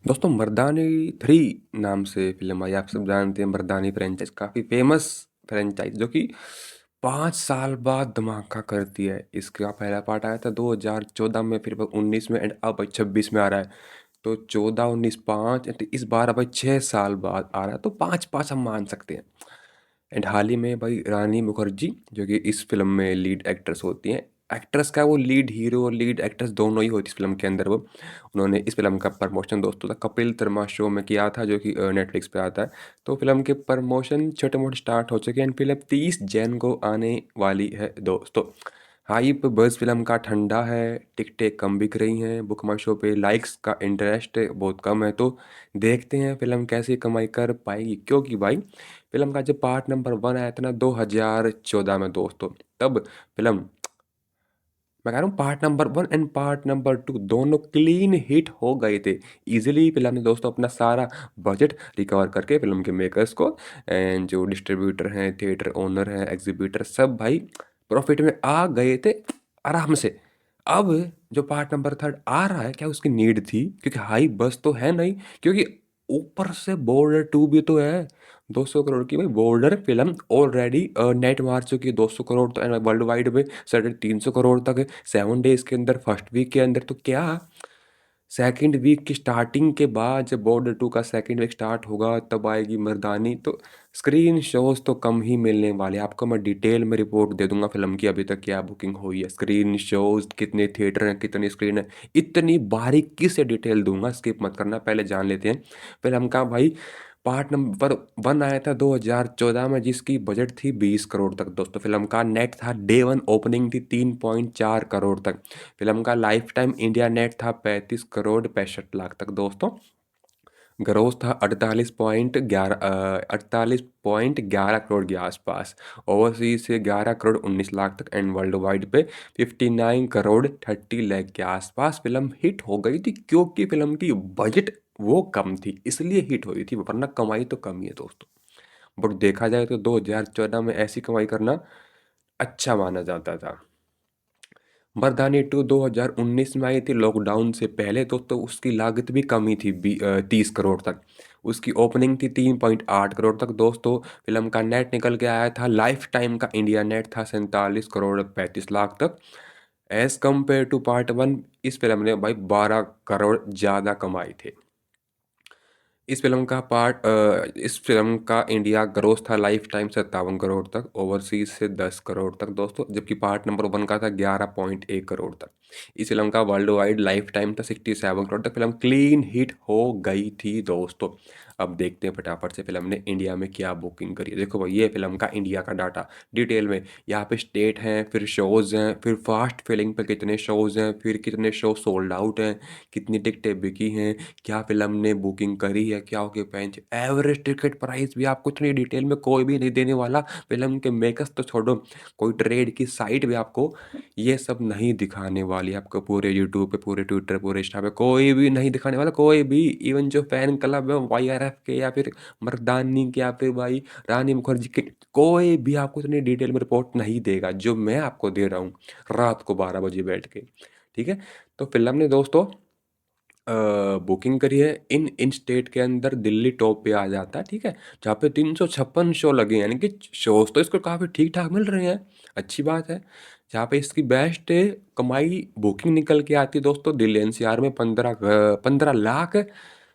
दोस्तों मर्दानी 3 नाम से फ़िल्म आई। आप सब जानते हैं मर्दानी फ्रेंचाइज़ काफ़ी फ़ेमस फ्रेंचाइज़ जो कि 5 साल बाद धमाका करती है। इसका पहला पार्ट आया था 2014 में, फिर 19 में एंड अब 26 में आ रहा है। तो 14, 19, 5 एंड इस बार अब 6 साल बाद आ रहा है, तो 5-5 हम मान सकते हैं। एंड हाल ही में भाई रानी मुखर्जी जो कि इस फिल्म में लीड एक्ट्रेस होती हैं। एक्ट्रेस का वो लीड हीरो और लीड एक्ट्रेस दोनों ही होती है इस फिल्म के अंदर। वो उन्होंने इस फिल्म का प्रमोशन दोस्तों द कपिल शर्मा शो में किया था, जो कि नेटफ्लिक्स पे आता है। तो फिल्म के प्रमोशन छोटे मोटे स्टार्ट हो चुके हैं एंड फिल्म 30 जैन को आने वाली है दोस्तों। हाइप बज़ फिल्म का ठंडा है, टिकटें कम बिक रही हैं, बुक माई शो पे लाइक्स का इंटरेस्ट बहुत कम है। तो देखते हैं फिल्म कैसे कमाई कर पाएगी, क्योंकि भाई फिल्म का जब पार्ट नंबर 1 आया था ना 2014 में दोस्तों, तब फिल्म, मैं कह रहा हूँ part number 1 and part number 2 दोनों क्लीन हिट हो गए थे। इजीली फिल्म ने दोस्तों अपना सारा बजट रिकवर करके फिल्म के मेकर्स को एंड जो डिस्ट्रीब्यूटर हैं, थिएटर ओनर हैं, एग्जीबिटर, सब भाई प्रॉफिट में आ गए थे आराम से। अब जो पार्ट नंबर 3 आ रहा है, क्या उसकी नीड थी? क्योंकि हाई बस तो है नहीं, क्योंकि ऊपर से बॉर्डर 2 भी तो है। 200 करोड़ की भाई बॉर्डर फिल्म ऑलरेडी नेट मार चुकी है 200 करोड़, तो वर्ल्ड वाइड में 350 करोड़ तक 7 डेज के अंदर, फर्स्ट वीक के अंदर। तो क्या सेकंड वीक की स्टार्टिंग के बाद जब बॉर्डर 2 का सेकंड वीक स्टार्ट होगा तब आएगी मर्दानी? तो स्क्रीन शोज तो कम ही मिलने वाले। आपको मैं डिटेल में रिपोर्ट दे दूंगा फिल्म की अभी तक क्या बुकिंग हुई है, स्क्रीन शोज कितने थिएटर हैं, कितनी स्क्रीन है, इतनी बारीकी से डिटेल दूंगा, स्किप मत करना। पहले जान लेते हैं फिल्म का भाई। पार्ट नंबर 1 आया था 2014 में, जिसकी बजट थी 20 करोड़ तक दोस्तों। फिल्म का नेट था डे 1 ओपनिंग थी 3.4 करोड़ तक। फिल्म का लाइफ टाइम इंडिया नेट था 35 करोड़ 65 लाख तक दोस्तों। ग्रोस था 48.11 करोड़ के आसपास। ओवरसीज से 11 करोड़ 19 लाख तक एंड वर्ल्ड वाइड पे 59 करोड़ 30 लाख के आसपास फिल्म हिट हो गई थी, क्योंकि फिल्म की बजट वो कम थी, इसलिए हिट हुई थी, वरना कमाई तो कम ही है दोस्तों। बट देखा जाए तो 2014 में ऐसी कमाई करना अच्छा माना जाता था। मर्दानी 2 2019 में आई थी, लॉकडाउन से पहले तो उसकी लागत भी कम ही थी 30 करोड़ तक। उसकी ओपनिंग थी 3.8 करोड़ तक दोस्तों। फिल्म का नेट निकल के आया था, लाइफ टाइम का इंडिया नेट था 47 करोड़ 35 लाख तक। एज कम्पेयर टू पार्ट 1, इस फिल्म ने भाई 12 करोड़ ज़्यादा कमाए थे। इस फिल्म का इंडिया ग्रोस था लाइफ टाइम 57 करोड़ तक, ओवरसीज से 10 करोड़ तक दोस्तों, जबकि पार्ट नंबर 1 का था 11.1 करोड़ तक। इस फिल्म का वर्ल्ड वाइड लाइफ टाइम था 67 करोड़ तक। फिल्म क्लीन हिट हो गई थी दोस्तों। अब देखते हैं फटाफट से फिल्म ने इंडिया में क्या बुकिंग करी है। देखो भाई, ये फिल्म का इंडिया का डाटा डिटेल में यहाँ पे स्टेट हैं, फिर शोज़ हैं, फिर फास्ट फिलिंग पे कितने शोज़ हैं, फिर कितने शो सोल्ड आउट हैं, कितनी टिकटें बिकी हैं, क्या फिल्म ने बुकिंग करी है, क्या ऑक्यूपेंसी, एवरेज टिकट प्राइस भी आपको इतनी डिटेल में कोई भी नहीं देने वाला। फिल्म के मेकर्स तो छोड़ो, कोई ट्रेड की साइट भी आपको ये सब नहीं दिखाने वाली। आपको पूरे यूट्यूब पे, पूरे ट्विटर, पूरे इंस्टा पे कोई भी नहीं दिखाने वाला, कोई भी। इवन जो फैन क्लब है YRF के, या फिर मर्दानी के, या फिर भाई रानी मुखर्जी के, कोई भी आपको इतनी डिटेल में रिपोर्ट नहीं देगा जो मैं आपको दे रहा हूँ रात को 12 बजे बैठ के। ठीक है। तो फिल्म ने दोस्तों बुकिंग करी है इन इन स्टेट के अंदर, दिल्ली टॉप पे आ जाता है। ठीक है। जहाँ पे 356 शो लगे हैं, यानी कि शोज तो इसको काफ़ी ठीक ठाक मिल रहे हैं, अच्छी बात है। जहाँ पे इसकी बेस्ट कमाई बुकिंग निकल के आती है दोस्तों, दिल्ली NCR में 15 लाख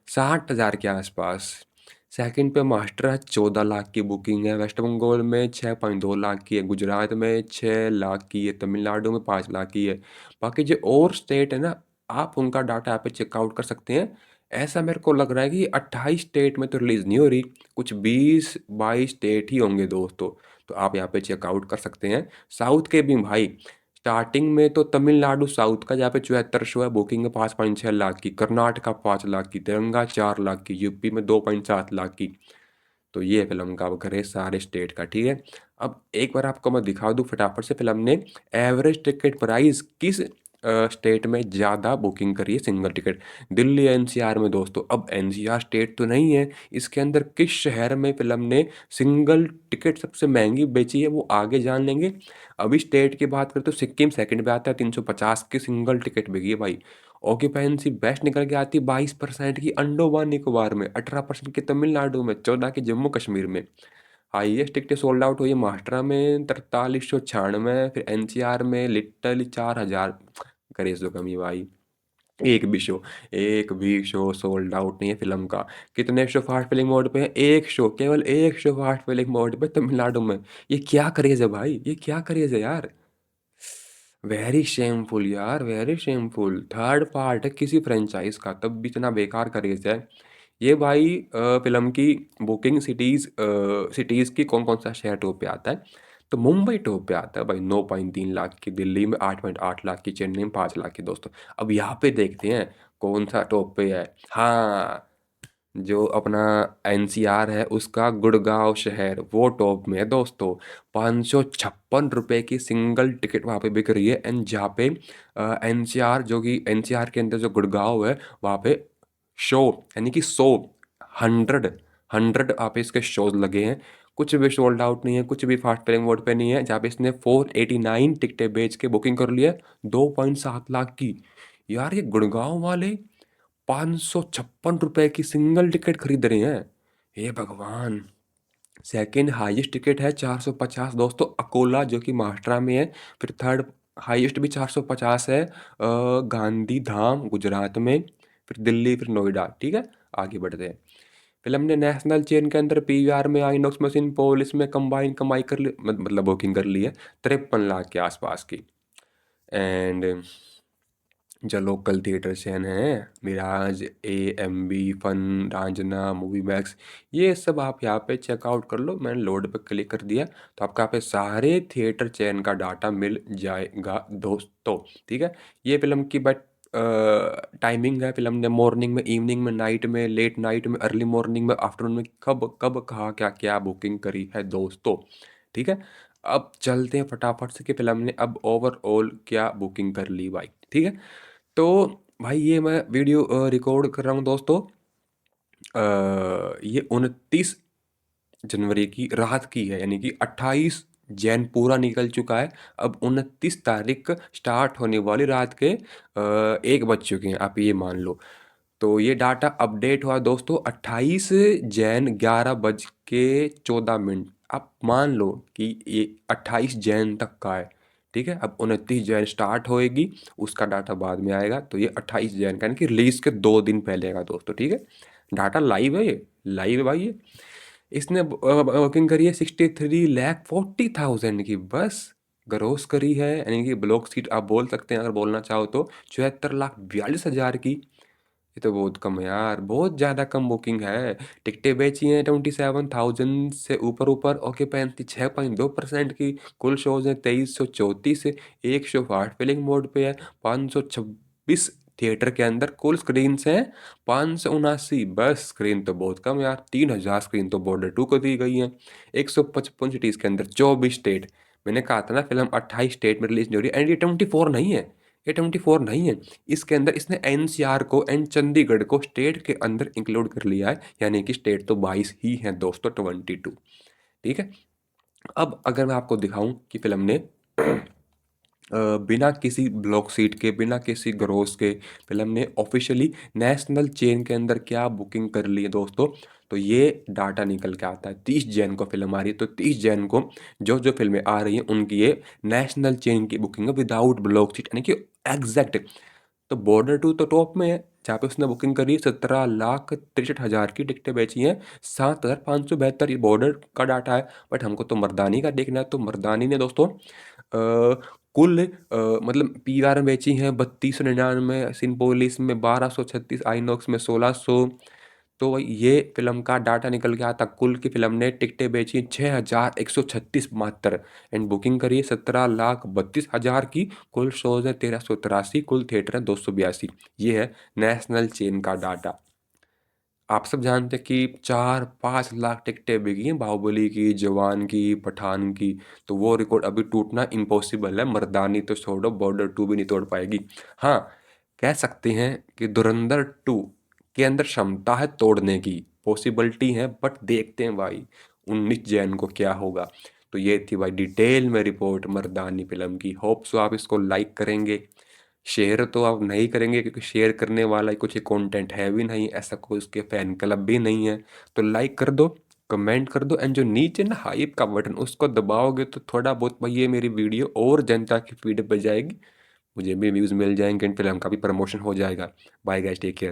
60 हज़ार के आसपास। सेकंड पे महाराष्ट्र 14 लाख की बुकिंग है, वेस्ट बंगाल में 6.2 लाख की है, गुजरात में 6 लाख की है, तमिलनाडु में 5 लाख की है। बाकी जो और स्टेट है ना, आप उनका डाटा यहाँ पे चेकआउट कर सकते हैं। ऐसा मेरे को लग रहा है कि 28 स्टेट में तो रिलीज़ नहीं हो रही, कुछ 20-22 स्टेट ही होंगे दोस्तों। तो आप यहाँ पे चेकआउट कर सकते हैं। साउथ के भी भाई, स्टार्टिंग में तो तमिलनाडु साउथ का जहाँ पे 74 शो है, बुकिंग है 5.6 लाख की, कर्नाटका 5 लाख की, तेलंगाना 4 लाख की, यूपी में 2.7 लाख की। तो ये फिल्म का घर है सारे स्टेट का। ठीक है। अब एक बार आपको मैं दिखा दूँ फटाफट से फिल्म ने एवरेज टिकट प्राइस किस स्टेट में ज़्यादा बुकिंग करी है सिंगल टिकट। दिल्ली NCR में दोस्तों। अब NCR स्टेट तो नहीं है, इसके अंदर किस शहर में फिल्म ने सिंगल टिकट सबसे महंगी बेची है वो आगे जान लेंगे। अभी स्टेट की बात करें तो सिक्किम सेकंड पे आता है, 350 की सिंगल टिकट बिकी है भाई। ऑक्यूपेंसी बेस्ट निकल के आती है 22% की अंडोमान निकोबार में, 18% की तमिलनाडु में, 14 की जम्मू कश्मीर में। हाईएस्ट टिकटें सोल्ड आउट हुई है महाराष्ट्र में 4396, फिर एनसीआर में लिटरली 4000। करे सो कमी भाई। एक भी शो, एक भी शो सोल्ड आउट नहीं है फिल्म का। कितने शो फास्ट फिलिंग मोड पे है? एक शो, केवल एक शो फास्ट फिलिंग मोड पे तमिलनाडु में। ये क्या क्रेज है भाई, ये क्या क्रेज है यार। वेरी शेमफुल यार, वेरी शेमफुल। थर्ड पार्ट है किसी फ्रेंचाइज का, तब भी इतना बेकार क्रेज है। ये भाई फिल्म की बुकिंग सिटीज़ की कौन कौन सा शहर टॉप पे आता है? तो मुंबई टॉप पे आता है भाई 9.3 लाख की, दिल्ली में 8.8 लाख की, चेन्नई में 5 लाख की दोस्तों। अब यहाँ पे देखते हैं कौन सा टॉप पे है। हाँ, जो अपना एनसीआर है उसका गुड़गांव शहर वो टॉप में है दोस्तों। 556 रुपये की सिंगल टिकट वहाँ पे बिक रही है। एंड जहाँ पे एनसीआर, जो कि एनसीआर के अंदर जो गुड़गांव है, वहाँ पे शो, यानी कि 100 वहाँ पे इसके शोज लगे हैं। कुछ भी सोल्ड आउट नहीं है, कुछ भी फास्ट ट्रैक मोड पे नहीं है। जहाँ पे इसने 489 टिकटें बेच के बुकिंग कर लिया है 2.7 लाख की। यार ये गुड़गांव वाले 556 रुपये की सिंगल टिकट खरीद रहे हैं। हे भगवान। सेकंड हाईएस्ट टिकट है 450 दोस्तों, अकोला जो कि महाराष्ट्र में है। फिर थर्ड हाईएस्ट भी 450 है गांधी धाम गुजरात में। फिर दिल्ली, फिर नोएडा। ठीक है, आगे बढ़ते हैं। फिल्म ने नेशनल चेन के अंदर पीवीआर में, आइनॉक्स मशीन, पोलिस में कंबाइन कमाई कर ली, मतलब बुकिंग कर ली है 53 लाख के आसपास की। एंड जो लोकल थिएटर चैन हैं, Miraj, AMB, Fun, Raanjhana, Movie Max, ये सब आप यहाँ पे चेकआउट कर लो। मैंने लोड पे क्लिक कर दिया तो आपको यहाँ पे सारे थिएटर चैन का डाटा मिल जाएगा दोस्तों। ठीक है, ये फिल्म की बट टाइमिंग है। फिल्म ने मॉर्निंग में, इवनिंग में, नाइट में, लेट नाइट में, अर्ली मॉर्निंग में, आफ्टरनून में, कब कब कहाँ क्या क्या बुकिंग करी है दोस्तों। ठीक है, अब चलते हैं फटाफट से कि फिल्म ने अब ओवरऑल क्या बुकिंग कर ली भाई। ठीक है, तो भाई ये मैं वीडियो रिकॉर्ड कर रहा हूँ दोस्तों। ये 29 जनवरी की रात की है, यानी कि 28 जैन पूरा निकल चुका है। अब 29 तारीख स्टार्ट होने वाली रात के 1 बज चुके हैं, आप ये मान लो। तो ये डाटा अपडेट हुआ दोस्तों 28 जैन 11 बज के 14 मिनट। आप मान लो कि ये 28 जैन तक का है। ठीक है, अब 29 जैन स्टार्ट होएगी, उसका डाटा बाद में आएगा। तो ये 28 जैन का, यानी कि रिलीज के 2 दिन पहले का दोस्तों। ठीक है, डाटा लाइव है, ये लाइव है भाई। ये इसने बुकिंग करी है 63,40,000 की बस। ग्रोस करी है, यानी कि ब्लॉक सीट आप बोल सकते हैं अगर बोलना चाहो तो 74,42,000 की। ये तो बहुत कम है यार, बहुत ज़्यादा कम बुकिंग है। टिकटें बेची हैं 27,000 से ऊपर ऊपर। ऑक्यूपेंसी 6.2% की। कुल शोज हैं 2334। एक शो फास्ट फिलिंग मोड पे है। 526 थिएटर के अंदर कुल स्क्रीन हैं 579। बस स्क्रीन तो बहुत कम यार, 3,000 स्क्रीन तो बॉर्डर 2 को दी गई हैं। 155 सिटीज़ के अंदर 24 स्टेट। मैंने कहा था ना फिल्म 28 स्टेट में रिलीज नहीं हो रही। एंड ये 24 नहीं है, ये 24 नहीं है। इसके अंदर इसने एनसीआर को एंड चंडीगढ़ को स्टेट के अंदर इंक्लूड कर लिया है, यानी कि स्टेट तो 22 ही हैं दोस्तों, 22। ठीक है, अब अगर मैं आपको दिखाऊं कि फिल्म ने बिना किसी ब्लॉक सीट के, बिना किसी ग्रोस के, फिल्म ने ऑफिशियली नेशनल चेन के अंदर क्या बुकिंग कर ली है दोस्तों, तो ये डाटा निकल के आता है। 30 जैन को फिल्म आ रही है, तो 30 जैन को जो जो फिल्में आ रही हैं उनकी ये नेशनल चेन की बुकिंग है विदाउट ब्लॉक सीट, यानी कि एग्जैक्ट। तो बॉर्डर 2 तो टॉप में है, जहाँ पे उसने बुकिंग करी 17,63,000 की टिकटें बेची हैं। 7,572 ये बॉर्डर का डाटा है। बट हमको तो मर्दानी का देखना है, तो मर्दानी ने दोस्तों कुल मतलब पीआर में बेची हैं 3299, सिनपोलिस में 1236, आइनॉक्स में 1600। तो ये फिल्म का डाटा निकल के आता। कुल की फिल्म ने टिकटें बेची 6,136 मात्र। एंड बुकिंग करी 17,32,000 की। कुल शोज है 1,383, कुल थिएटर है 282। ये है नेशनल चेन का डाटा। आप सब जानते हैं कि 4-5 लाख टिकटें बिकी हैं बाहुबली की, जवान की, पठान की। तो वो रिकॉर्ड अभी टूटना इम्पॉसिबल है। मर्दानी तो छोड़ो, बॉर्डर 2 भी नहीं तोड़ पाएगी। हाँ, कह सकते हैं कि धुरंधर 2 के अंदर क्षमता है तोड़ने की, पॉसिबिलिटी है। बट देखते हैं भाई 19 जैन को क्या होगा। तो ये थी भाई डिटेल में रिपोर्ट मर्दानी फिल्म की। होप सो आप इसको लाइक करेंगे, शेयर तो आप नहीं करेंगे क्योंकि शेयर करने वाला कुछ कंटेंट है भी नहीं, ऐसा कोई उसके फैन क्लब भी नहीं है। तो लाइक कर दो, कमेंट कर दो एंड जो नीचे ना हाइप का बटन उसको दबाओगे तो थोड़ा बहुत भाई ये मेरी वीडियो और जनता की फीड पे जाएगी, मुझे भी व्यूज़ मिल जाएँगे एंड फिर हम का भी प्रमोशन हो जाएगा। Bye guys, take care.